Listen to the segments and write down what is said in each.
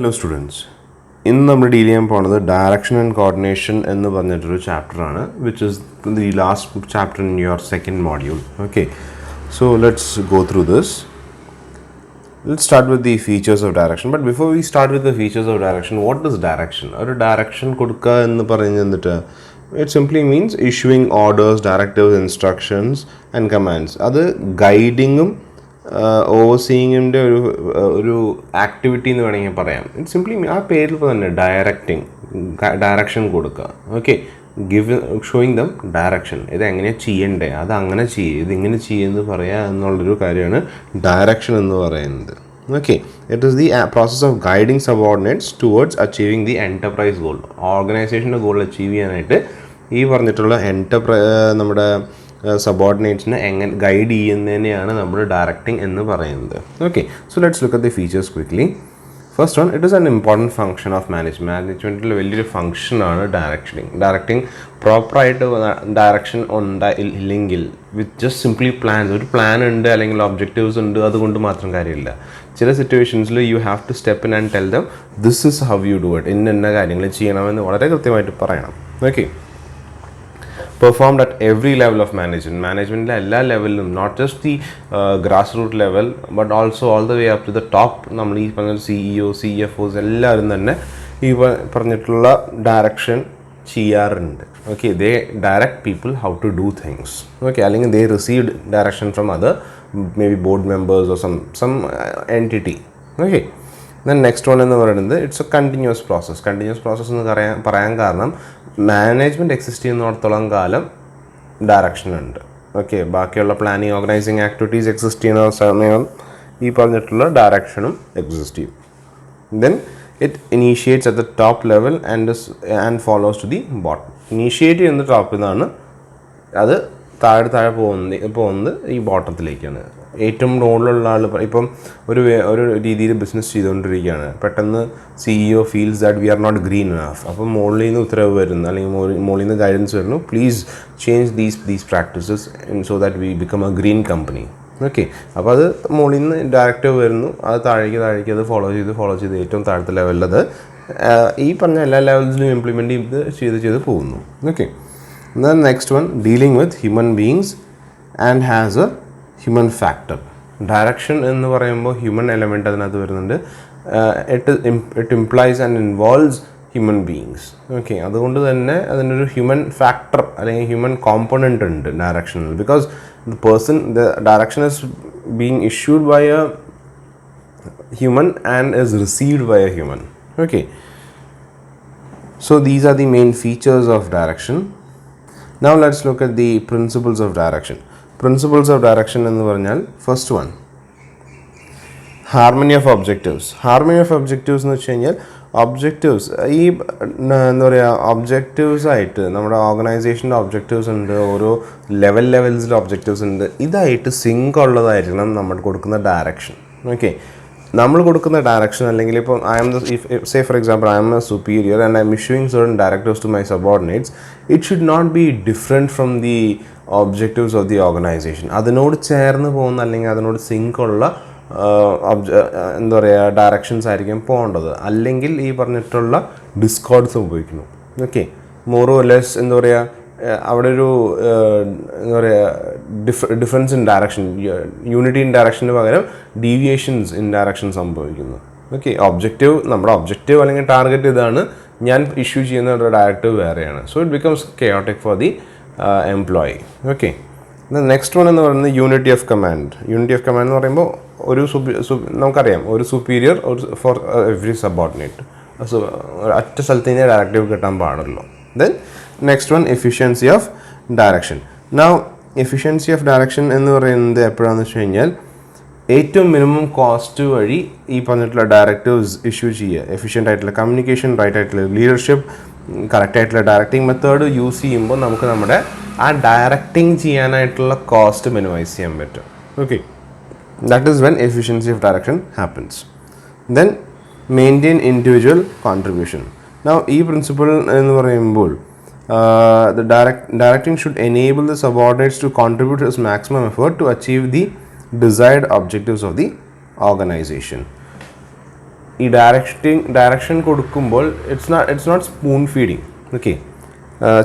Hello students. In the deal direction and coordination in the chapter, which is the last chapter in your second module. Okay, so let's go through this. Let's start with the features of direction. But before we start with the features of direction, what is direction? Or direction it simply means issuing orders, directives, instructions, and commands. That's guiding overseeing activity in the it simply means directing direction okay, showing them direction. This is direction. Okay, it is the process of guiding subordinates towards achieving the enterprise goal. Organization goal achieve enterprise subordinates guide directing. Okay, so let's look at the features quickly. First one, it is an important function of management. Management is a very function of directing proper direction on the with just simply plans. With plan and objectives and other situations you have to step in and tell them this is how you do it. Okay. Performed at every level of management level, not just the grassroots level but also all the way up to the top. CEO, CFOs direction okay, they direct people how to do things. Okay, they received direction from other maybe board members or some entity. Okay, then next one it's a continuous process. Continuous process in the management exists in direction. Okay, planning, organizing activities exist in direction exist. Then it initiates at the top level and follows to the bottom. Initiate in the top that's the bottom. ഏറ്റവും റോളിലുള്ള ആൾ ഇപ്പം ഒരു രീതിയിൽ business ചെയ്തുകൊണ്ടിരിക്കുകയാണ്. പെട്ടെന്ന് CEO feels that we are not green enough. അപ്പം മുകളിൽ നിന്ന് ഉത്തരവ് വരുന്നു അല്ലെങ്കിൽ മുകളിൽ നിന്ന് ഗൈഡൻസ് വരുന്നു, please change these practices so that we become A green company. Okay, അപ്പോൾ അത് മുകളിൽ നിന്ന് ഡയറക്റ്റീവ് വരുന്നു, അത് താഴേക്ക് അത് ഫോളോ ചെയ്ത് ഏറ്റവും താഴത്തെ ലെവലിൽ അത് ഈ പറഞ്ഞ എല്ലാ ലെവൽസിലും ഇംപ്ലിമെൻറ്റ് ചെയ്ത് പോകുന്നു. Okay, then next one, dealing with human beings and has A human factor. Direction in the human element it implies and involves human beings. Okay, that's a human factor, a human component in direction, because the direction is being issued by a human and is received by a human. Okay, so these are the main features of direction. Now let's look at the principles of direction. Principles of direction in the first one, harmony of objectives. Harmony of objectives in the objectives objectives നമ്മുടെ ഓർഗനൈസേഷൻ്റെ objectives ഉണ്ട്, ഓരോ ലെവൽസിലെ objectives ഉണ്ട്. ഇതായിട്ട് zinc ഉള്ളതായിരിക്കണം നമ്മൾ കൊടുക്കുന്ന direction. Okay, നമ്മൾ കൊടുക്കുന്ന ഡയറക്ഷൻ അല്ലെങ്കിൽ ഇപ്പോൾ say for example I am a superior and I am issuing certain directives to my subordinates, it should not be different from the objectives of the organization. അതിനോട് ചേർന്ന് പോകുന്ന അല്ലെങ്കിൽ അതിനോട് സിങ്ക് ഉള്ള എന്താ പറയുക ഡയറക്ഷൻസ് ആയിരിക്കും പോകേണ്ടത്. അല്ലെങ്കിൽ ഈ പറഞ്ഞിട്ടുള്ള ഡിസ്കോർഡ് സംഭവിക്കുന്നു. ഓക്കെ, മോർ ഓർ ലെസ് എന്താ പറയുക അവിടെ ഒരു എന്താ പറയുക difference in direction, unity in direction പകരം ഡീവിയേഷൻസ് ഇൻ ഡയറക്ഷൻ സംഭവിക്കുന്നു. ഓക്കെ, നമ്മുടെ ഒബ്ജക്റ്റീവ് അല്ലെങ്കിൽ ടാർഗറ്റ് ഇതാണ്, ഞാൻ ഇഷ്യൂ ചെയ്യുന്ന ഒരു ഡയറക്റ്റീവ് വേറെയാണ്. So it becomes chaotic for the employee. Okay, next one എന്ന് പറയുന്നത് unity of command. Unity of command എന്ന് പറയുമ്പോൾ നമുക്കറിയാം ഒരു സുപ്പീരിയർ ഫോർ എവറി സബോർഡിനേറ്റ്. ഒറ്റ സ്ഥലത്ത് നിന്ന് ഡയറക്റ്റീവ് കിട്ടാൻ പാടുള്ളൂ. Then next one, efficiency of direction. Now efficiency of direction എന്ന് പറയുന്നത് എപ്പോഴാണെന്ന് വെച്ച് കഴിഞ്ഞാൽ ഏറ്റവും മിനിമം കോസ്റ്റ് വഴി ഈ പറഞ്ഞിട്ടുള്ള ഡയറക്റ്റീവ്സ് ഇഷ്യൂ ചെയ്യുക. എഫിഷ്യൻ്റ് ആയിട്ടുള്ള കമ്മ്യൂണിക്കേഷൻ, റൈറ്റ് ആയിട്ടുള്ള ലീഡർഷിപ്പ്, കറക്റ്റ് ആയിട്ടുള്ള ഡയറക്റ്റിംഗ് മെത്തേഡ് യൂസ് ചെയ്യുമ്പോൾ നമുക്ക് നമ്മുടെ ആ ഡയറക്റ്റിംഗ് ചെയ്യാനായിട്ടുള്ള കോസ്റ്റ് മിനിമൈസ് ചെയ്യാൻ പറ്റും. Okay, that is when efficiency of direction happens. Then maintain individual contribution. Now ഈ പ്രിൻസിപ്പിൾ എന്ന് പറയുമ്പോൾ the directing should enable the subordinates to contribute his maximum effort to achieve the desired objectives of the organization. ഈ direction കൊടുക്കുമ്പോൾ it's not spoon feeding. Okay,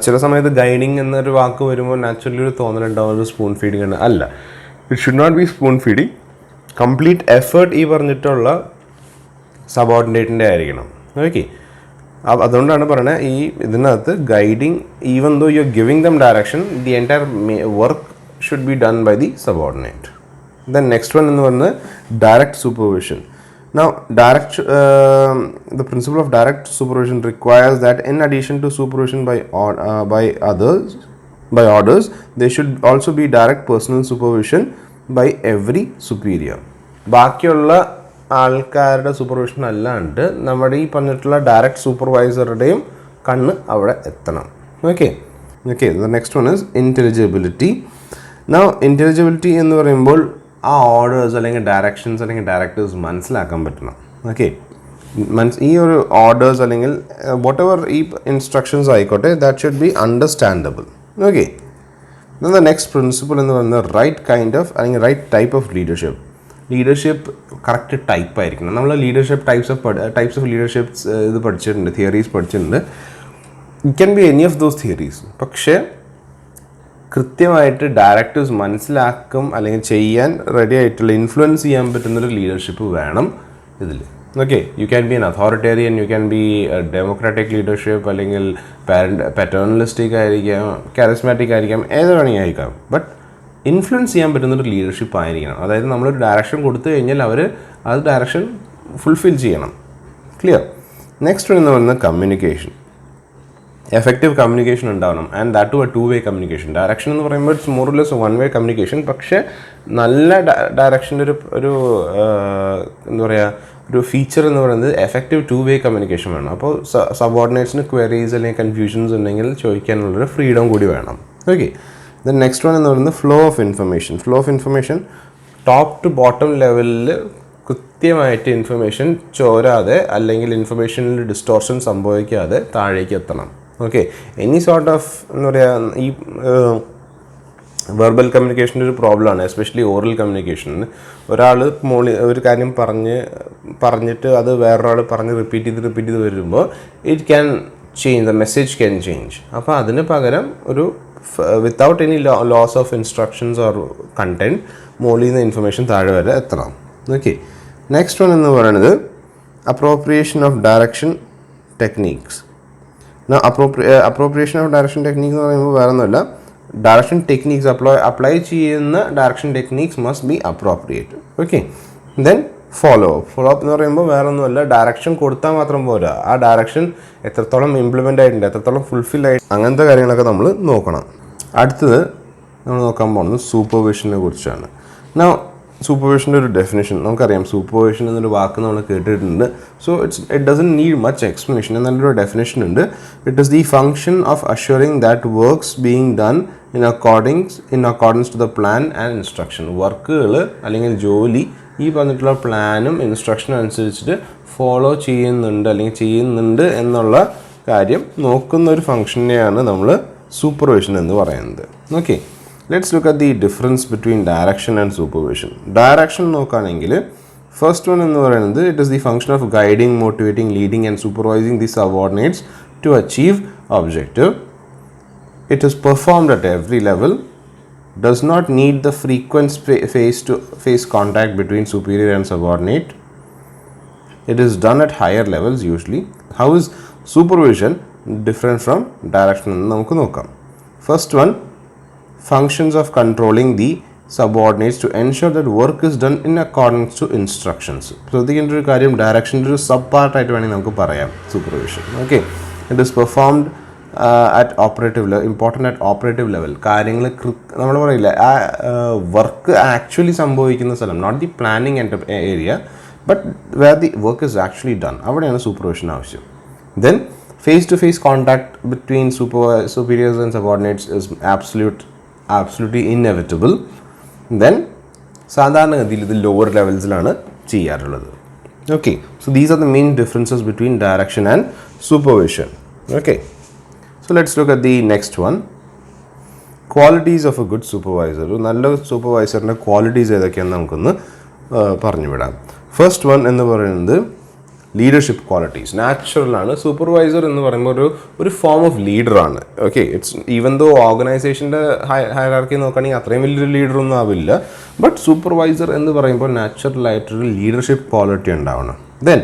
ചില സമയത്ത് guiding എന്നൊരു വാക്ക് വരുമ്പോൾ naturally ഒരു തോന്നലുണ്ടാവും ഒരു സ്പൂൺ ഫീഡിങ് ആണ്. അല്ല, it should not be spoon feeding. Complete effort ഈ പറഞ്ഞിട്ടുള്ള സബോർഡിനേറ്റിൻ്റെ ആയിരിക്കണം. ഓക്കെ, അതുകൊണ്ടാണ് പറയുന്നത് ഈ ഇതിനകത്ത് guiding, even though you are giving them direction, the entire work should be done by the subordinate. Then next one എന്ന് പറയുന്നത് direct supervision. Now, the principle of direct supervision requires that in addition to supervision by orders, there should also be direct personal supervision by every superior. ബാക്കിയുള്ള ആൾക്കാരുടെ supervision അല്ലാണ്ട് നമ്മുടെ ഈ പറഞ്ഞിട്ടുള്ള direct സൂപ്പർവൈസറുടെയും കണ്ണ് അവിടെ എത്തണം. Okay, the next one is intelligibility. Now, intelligibility എന്ന് പറയുമ്പോൾ ആ ഓർഡേഴ്സ് അല്ലെങ്കിൽ ഡയറക്ഷൻസ് അല്ലെങ്കിൽ ഡയറക്റ്റീവ്സ് മനസ്സിലാക്കാൻ പറ്റണം. ഓക്കെ, ഈ ഒരു ഓർഡേഴ്സ് അല്ലെങ്കിൽ വാട്ട് എവർ ഈ ഇൻസ്ട്രക്ഷൻസ് ആയിക്കോട്ടെ, that should be understandable. Okay, the next principle എന്ന് പറയുന്നത് റൈറ്റ് കൈൻഡ് ഓഫ് അല്ലെങ്കിൽ right type of leadership correct type ആയിരിക്കണം. നമ്മൾ ലീഡർഷിപ്പ് ടൈപ്സ് ഓഫ് ലീഡർഷിപ്സ് ഇത് പഠിച്ചിട്ടുണ്ട്, തിയറീസ് പഠിച്ചിട്ടുണ്ട്. It can be any of those theories. പക്ഷേ കൃത്യമായിട്ട് ഡയറക്റ്റീവ്സ് മനസ്സിലാക്കും അല്ലെങ്കിൽ ചെയ്യാൻ റെഡി ആയിട്ടുള്ള ഇൻഫ്ലുവൻസ് ചെയ്യാൻ പറ്റുന്നൊരു ലീഡർഷിപ്പ് വേണം ഇതിൽ. Okay, you can be N authoritarian, you can be democratic leadership, അല്ലെങ്കിൽ പാറ്റേണലിസ്റ്റിക് ആയിരിക്കാം, കാരിസ്മാറ്റിക് ആയിരിക്കാം, ഏത് വേണമെങ്കിൽ ആയിരിക്കാം. ബട്ട് ഇൻഫ്ലുവൻസ് ചെയ്യാൻ പറ്റുന്നൊരു ലീഡർഷിപ്പ് ആയിരിക്കണം. അതായത് നമ്മളൊരു ഡയറക്ഷൻ കൊടുത്തു കഴിഞ്ഞാൽ അവർ അത് ഡയറക്ഷൻ ഫുൾഫിൽ ചെയ്യണം. ക്ലിയർ? നെക്സ്റ്റ് എന്ന് പറയുന്നത് കമ്മ്യൂണിക്കേഷൻ. എഫക്റ്റീവ് കമ്മ്യൂണിക്കേഷൻ ഉണ്ടാവണം, and that too a 2-way communication. Direction എന്ന് പറയുമ്പോൾ it's more or less 1-way communication. പക്ഷേ നല്ല ഡയറക്ഷൻ്റെ ഒരു എന്താ പറയുക, ഒരു ഫീച്ചർ എന്ന് പറയുന്നത് എഫക്റ്റീവ് 2-way കമ്മ്യൂണിക്കേഷൻ വേണം. അപ്പോൾ സബോർഡിനേറ്റ്സിന് ക്വയറീസ് അല്ലെങ്കിൽ കൺഫ്യൂഷൻസ് ഉണ്ടെങ്കിൽ ചോദിക്കാനുള്ളൊരു ഫ്രീഡം കൂടി വേണം. ഓക്കെ, ദെൻ നെക്സ്റ്റ് വൺ എന്ന് പറയുന്നത് flow of information top to bottom ലെവലിൽ കൃത്യമായിട്ട് ഇൻഫർമേഷൻ ചോരാതെ അല്ലെങ്കിൽ ഇൻഫർമേഷനിൽ ഡിസ്റ്റോർഷൻ സംഭവിക്കാതെ താഴേക്ക് എത്തണം. ഓക്കെ, എനി സോർട്ട് ഓഫ് എന്താ പറയുക, ഈ വെർബൽ കമ്മ്യൂണിക്കേഷൻ്റെ ഒരു പ്രോബ്ലമാണ്, എസ്പെഷ്യലി ഓറൽ കമ്മ്യൂണിക്കേഷന്. ഒരാൾ ഒരു കാര്യം പറഞ്ഞിട്ട് അത് വേറൊരാൾ പറഞ്ഞ് റിപ്പീറ്റ് ചെയ്ത് വരുമ്പോൾ it can change, the message can change. അപ്പോൾ അതിന് പകരം ഒരു without any loss of instructions or content മുകളിൽ നിന്ന് ഇൻഫർമേഷൻ താഴെ വരെ എത്തണം. ഓക്കെ, നെക്സ്റ്റ് വൺ എന്ന് പറയുന്നത് appropriation of direction techniques. Appropriation of direction technique എന്ന് പറയുമ്പോൾ വേറെ ഒന്നുമല്ല, ഡയറക്ഷൻ ടെക്നീക്സ് അപ്ലൈ ചെയ്യുന്ന direction techniques must be appropriate. Okay, then follow up എന്ന് പറയുമ്പോൾ വേറെ ഒന്നുമല്ല, ഡയറക്ഷൻ കൊടുത്താൽ മാത്രം പോരാ, ആ ഡയറക്ഷൻ എത്രത്തോളം ഇംപ്ലിമെൻ്റ് ആയിട്ടുണ്ട്, എത്രത്തോളം ഫുൾഫിൽ ആയിട്ട്, അങ്ങനത്തെ കാര്യങ്ങളൊക്കെ നമ്മൾ നോക്കണം. അടുത്തത് നമ്മൾ നോക്കാൻ പോകുന്നത് സൂപ്പർവിഷനെ കുറിച്ചാണ്. സൂപ്പർവിഷൻ്റെ ഒരു ഡെഫിനേഷൻ നമുക്കറിയാം. സൂപ്പർവിഷൻ എന്നൊരു വാക്ക് നമ്മൾ കേട്ടിട്ടുണ്ട്. So it doesn't need much explanation. എന്നൊരു ഡെഫിനേഷൻ ഉണ്ട്. It is the function of assuring that works being done in accordance to the plan and instruction. വർക്കുകൾ അല്ലെങ്കിൽ ജോലി ഈ പറഞ്ഞിട്ടുള്ള പ്ലാനും ഇൻസ്ട്രക്ഷനും അനുസരിച്ചിട്ട് ഫോളോ ചെയ്യുന്നുണ്ട് എന്നുള്ള കാര്യം നോക്കുന്ന ഒരു ഫങ്ഷനെയാണ് നമ്മൾ സൂപ്പർവിഷൻ എന്ന് പറയുന്നത്. Okay, let's look at the difference between direction and supervision. Direction നോക്കുകയാണെങ്കിൽ ഫസ്റ്റ് വൺ എന്ന് പറയുന്നത് it is the function of guiding, motivating, leading and supervising the subordinates to achieve objective. It is performed at every level, does not need the frequent face-to-face contact between superior and subordinate. It is done at higher levels usually. How is supervision different from direction എന്ന് നമുക്ക് നോക്കാം. First one, functions of controlling the subordinates to ensure that work is done in accordance to instructions. ശ്രദ്ധിക്കേണ്ട ഒരു കാര്യം, ഡയറക്ഷൻ്റെ ഒരു sub പാർട്ടായിട്ട് വേണമെങ്കിൽ നമുക്ക് പറയാം supervision. Okay, it is performed at operative level, important at operative level. കാര്യങ്ങൾ നമ്മൾ പറയില്ല, ആ വർക്ക് ആക്ച്വലി സംഭവിക്കുന്ന സ്ഥലം, not the planning and area but where the work is actually done, അവിടെയാണ് സൂപ്പർവിഷൻ ആവശ്യം. Then face to face contact between superiors and subordinates is absolutely inevitable. Then സാധാരണഗതിയിൽ ഇത് ലോവർ ലെവൽസിലാണ് ചെയ്യാറുള്ളത്. Okay, so these are the main differences between direction and supervision. Okay, so let's look at the next one, qualities of A good supervisor. ഒരു നല്ല സൂപ്പർവൈസറിൻ്റെ qualities ഏതൊക്കെയാണെന്ന് നമുക്കൊന്ന് പറഞ്ഞു വിടാം. First one എന്ന് പറയുന്നത് ലീഡർഷിപ്പ് ക്വാളിറ്റീസ് നാച്ചുറലാണ്. സൂപ്പർവൈസർ എന്ന് പറയുമ്പോൾ ഒരു ഫോം ഓഫ് ലീഡറാണ്. ഓക്കെ, ഇറ്റ്സ് ഈവൻ ദോ ഓർഗനൈസേഷൻ്റെ ഹയറാർക്കി നോക്കുകയാണെങ്കിൽ അത്രയും വലിയൊരു ലീഡറൊന്നും ആവില്ല. ബട്ട് സൂപ്പർവൈസർ എന്ന് പറയുമ്പോൾ നാച്ചുറലായിട്ടൊരു ലീഡർഷിപ്പ് ക്വാളിറ്റി ഉണ്ടാവണം. ദെൻ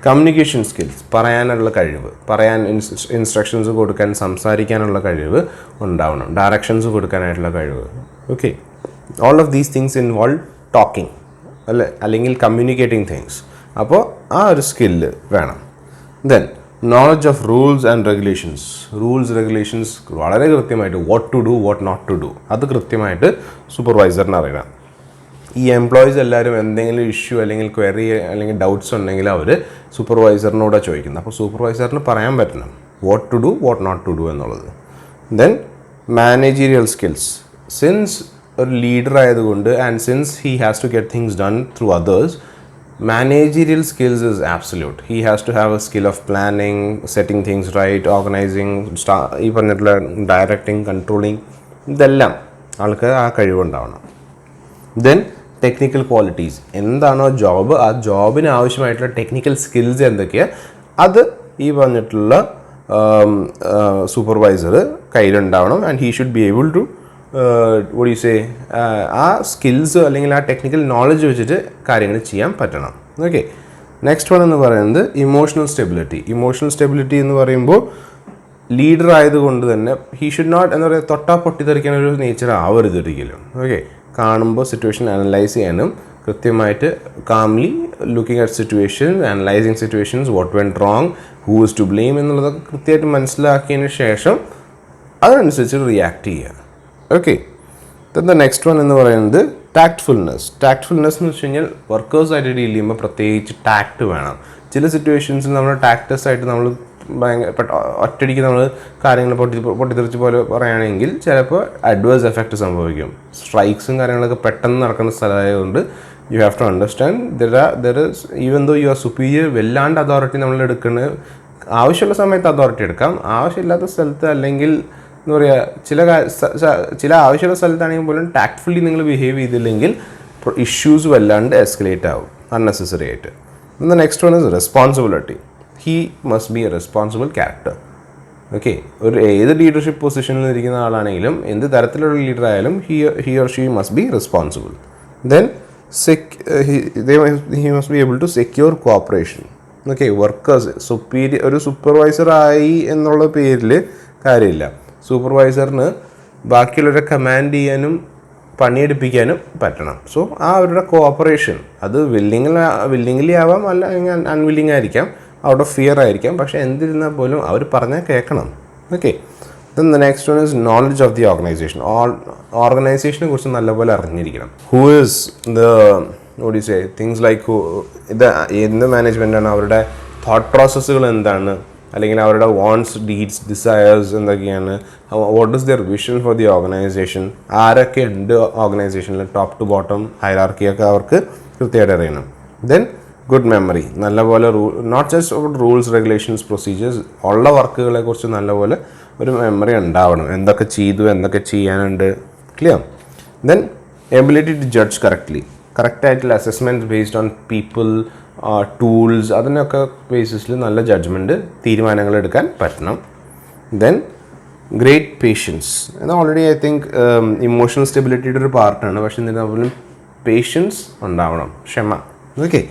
കമ്മ്യൂണിക്കേഷൻ സ്കിൽസ്, പറയാനുള്ള കഴിവ്, ഇൻസ്ട്രക്ഷൻസ് കൊടുക്കാൻ, സംസാരിക്കാനുള്ള കഴിവ് ഉണ്ടാവണം, ഡയറക്ഷൻസ് കൊടുക്കാനായിട്ടുള്ള കഴിവ്. Okay, all of these things involve talking അല്ലെങ്കിൽ കമ്മ്യൂണിക്കേറ്റിംഗ് തിങ്സ്. അപ്പോൾ ആ ഒരു സ്കില്ല് വേണം. Then knowledge of rules and regulations വളരെ കൃത്യമായിട്ട് what to do what not to do അത് കൃത്യമായിട്ട് സൂപ്പർവൈസറിന് അറിയണം. ഈ എംപ്ലോയീസ് എല്ലാവരും എന്തെങ്കിലും ഇഷ്യൂ അല്ലെങ്കിൽ ക്വയറി അല്ലെങ്കിൽ ഡൗട്ട്സ് ഉണ്ടെങ്കിൽ അവർ സൂപ്പർവൈസറിനോട് ചോദിക്കുന്നത്. അപ്പോൾ സൂപ്പർവൈസറിന് പറയാൻ പറ്റണം what to do what not to do എന്നുള്ളത്. ദെൻ മാനേജീരിയൽ സ്കിൽസ്, സിൻസ് ഒരു ലീഡർ ആയതുകൊണ്ട് and since he has to get things done through others, managerial skills is absolute. He has to have a skill of planning, setting things right, organizing, ഈ പറഞ്ഞിട്ടുള്ള directing, controlling, ഇതെല്ലാം ആൾക്ക് ആ കഴിവുണ്ടാവണം. Then technical qualities, എന്താണോ job ആ ജോബിന് ആവശ്യമായിട്ടുള്ള ടെക്നിക്കൽ സ്കിൽസ് എന്തൊക്കെയാണ് അത് ഈ പറഞ്ഞിട്ടുള്ള സൂപ്പർവൈസർ കയ്യിലുണ്ടാവണം. And he should be able to what do you say ആ സ്കിൽസ് അല്ലെങ്കിൽ ആ ടെക്നിക്കൽ നോളജ് വെച്ചിട്ട് കാര്യങ്ങൾ ചെയ്യാൻ പറ്റണം. ഓക്കെ, നെക്സ്റ്റ് വൺ എന്ന് പറയുന്നത് ഇമോഷണൽ സ്റ്റെബിലിറ്റി എന്ന് പറയുമ്പോൾ ലീഡർ ആയതുകൊണ്ട് തന്നെ ഹീ ഷുഡ് നോട്ട് എന്താ പറയുക തൊട്ടാ പൊട്ടിത്തെറിക്കാൻ ഒരു നേച്ചർ ആവരുത് ഒരിക്കലും. ഓക്കെ, കാണുമ്പോൾ സിറ്റുവേഷൻ അനലൈസ് ചെയ്യാനും കൃത്യമായിട്ട് calmly looking at situation, analysing situations, what went wrong, who is to blame എന്നുള്ളതൊക്കെ കൃത്യമായിട്ട് മനസ്സിലാക്കിയതിന് ശേഷം അതനുസരിച്ച് റിയാക്ട് ചെയ്യുക. Okay, then the next one എന്ന് പറയുന്നത് ടാക്ട്ഫുൾനെസ് എന്ന് വെച്ച് കഴിഞ്ഞാൽ വർക്കേഴ്സായിട്ട് ഡീൽ ചെയ്യുമ്പോൾ പ്രത്യേകിച്ച് ടാക്ട് വേണം. ചില സിറ്റുവേഷൻസിൽ നമ്മൾ ടാക്ടസ് ആയിട്ട് നമ്മൾ ഭയങ്കര ഒറ്റയടിക്ക് നമ്മൾ കാര്യങ്ങൾ പൊട്ടിത്തെറിച്ച് പോലെ പറയുകയാണെങ്കിൽ ചിലപ്പോൾ അഡ്വേഴ്സ് എഫക്റ്റ് സംഭവിക്കും. സ്ട്രൈക്സും കാര്യങ്ങളൊക്കെ പെട്ടെന്ന് നടക്കുന്ന സ്ഥലമായതുകൊണ്ട് you have to understand there is even though you are superior, വല്ലാണ്ട് അതോറിറ്റി നമ്മൾ എടുക്കുന്നത് ആവശ്യമുള്ള സമയത്ത് അതോറിറ്റി എടുക്കാം, ആവശ്യമില്ലാത്ത സ്ഥലത്ത് അല്ലെങ്കിൽ എന്താ പറയുക ചില ആവശ്യമുള്ള സ്ഥലത്താണെങ്കിൽ പോലും ടാക്ട്ഫുള്ളി നിങ്ങൾ ബിഹേവ് ചെയ്തില്ലെങ്കിൽ ഇഷ്യൂസ് വല്ലാണ്ട് എസ്കലേറ്റ് ആവും അൺനെസസറി ആയിട്ട്. The next one is responsibility. He must be A responsible character. Okay, ഒരു ഏത് ലീഡർഷിപ്പ് പൊസിഷനിൽ ഇരിക്കുന്ന ആളാണെങ്കിലും എന്ത് തരത്തിലുള്ള ലീഡർ ആയാലും he or she must be responsible. Then he must be able to secure cooperation. Okay, workers ഒരു സൂപ്പർവൈസറായി എന്നുള്ള പേരിൽ കാര്യമില്ല. സൂപ്പർവൈസറിന് ബാക്കിയുള്ളവരെ കമാൻഡ് ചെയ്യാനും പണിയെടുപ്പിക്കാനും പറ്റണം. സോ ആ അവരുടെ കോഓപ്പറേഷൻ അത് വില്ലിംഗ്ലി ആവാം, അല്ലെങ്കിൽ അൺവില്ലിംഗ് ആയിരിക്കാം, ഔട്ട് ഓഫ് ഫിയർ ആയിരിക്കാം, പക്ഷേ എന്തിരുന്നാൽ പോലും അവർ പറഞ്ഞാൽ കേൾക്കണം. Okay, then the next one is knowledge of the organization. ഓർഗനൈസേഷനെ കുറിച്ച് നല്ലപോലെ അറിഞ്ഞിരിക്കണം. Who is the what you say things like ഇത് എന്ത് മാനേജ്മെൻറ്റാണ്, അവരുടെ തോട്ട് പ്രോസസ്സുകൾ എന്താണ്, അല്ലെങ്കിൽ അവരുടെ വാണ്ട്സ്, ഡീഡ്സ്, ഡിസയേഴ്സ് എന്തൊക്കെയാണ്, what is their vision for the organization, ആരൊക്കെ ഉണ്ട് ഓർഗനൈസേഷനിൽ, ടോപ്പ് ടു ബോട്ടം ഹൈറാർക്കിയൊക്കെ അവർക്ക് കൃത്യമായിട്ട് അറിയണം. ദെൻ ഗുഡ് മെമ്മറി, നല്ലപോലെ not just about rules, regulations, procedures, ഉള്ള വർക്കുകളെ കുറിച്ച് നല്ലപോലെ ഒരു മെമ്മറി ഉണ്ടാവണം, എന്തൊക്കെ ചെയ്തു, എന്തൊക്കെ ചെയ്യാനുണ്ട്, clear. Then ability to judge കറക്റ്റായിട്ടുള്ള assessment based on people, tools, അതിനൊക്കെ ബേസിസിൽ നല്ല ജഡ്ജ്മെൻറ്റ് തീരുമാനങ്ങൾ എടുക്കാൻ പറ്റണം. ദെൻ ഗ്രേറ്റ് പേഷ്യൻസ്, എന്നാൽ ഓൾറെഡി ഐ തിങ്ക് ഇമോഷണൽ സ്റ്റെബിലിറ്റിയുടെ ഒരു പാർട്ടാണ്, പക്ഷെ എന്നിരുന്നാൽ പോലും പേഷ്യൻസ് ഉണ്ടാവണം, ക്ഷമ. ഓക്കെ,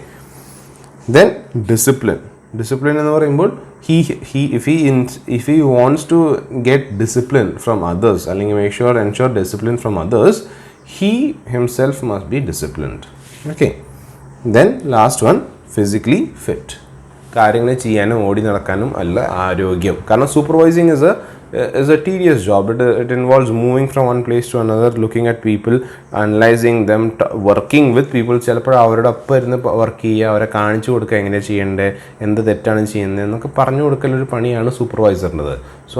ദെൻ ഡിസിപ്ലിൻ എന്ന് പറയുമ്പോൾ if he wants to get discipline from others അല്ലെങ്കിൽ ensure discipline from others, he himself must be disciplined. Okay, then last one, physically fit. കാര്യങ്ങൾ ചെയ്യാനും ഓടി നടക്കാനും അല്ല ആരോഗ്യം. കാരണം supervising is a tedious job. It involves moving from one place to another, looking at people, analyzing them, working with people. ചിലപ്പോൾ അവരുടെ ഒപ്പം ഇരുന്ന് വർക്ക് ചെയ്യുക, അവരെ കാണിച്ചു കൊടുക്കുക എങ്ങനെയാണ് ചെയ്യേണ്ടത്, എന്ത് തെറ്റാണ് ചെയ്യുന്നത് എന്നൊക്കെ പറഞ്ഞു കൊടുക്കലൊരു പണിയാണ് സൂപ്പർവൈസറിൻ്റെത്. സോ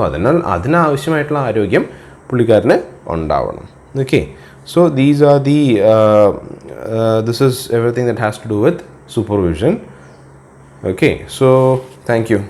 അതിനാവശ്യമായിട്ടുള്ള ആരോഗ്യം പുള്ളിക്കാരന് ഉണ്ടാവണം. Okay, so these are the this is everything that has to do with supervision. Okay, so thank you.